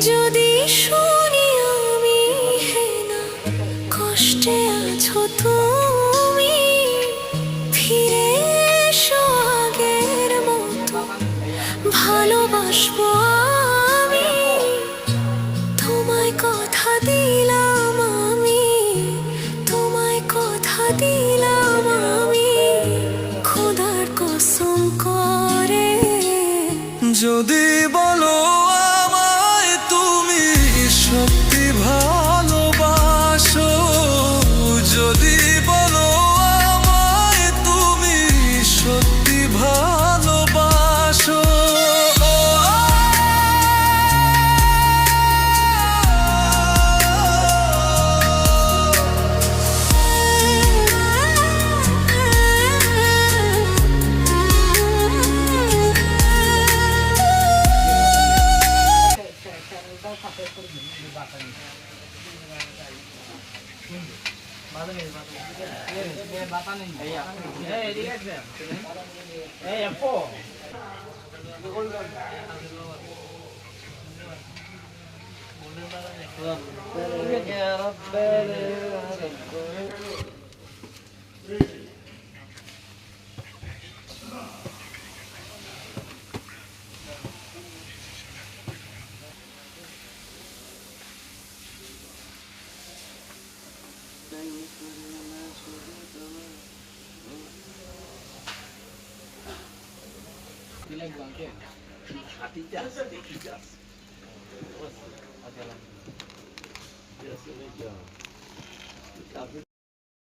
যদি শুনি আমি হেনা কষ্টে আছো তুমি, ফিরে এসো আগের মতো ভালোবাসবো আমি। তোমায় কথা দিলাম আমি, তোমায় কথা দিলাম আমি, খোদার কসম করে। যদি বলো আমায় তুমি সত্যি ভালোবাসো, যদি বলো আমায় তুমি সত্যি ভালোবাসো,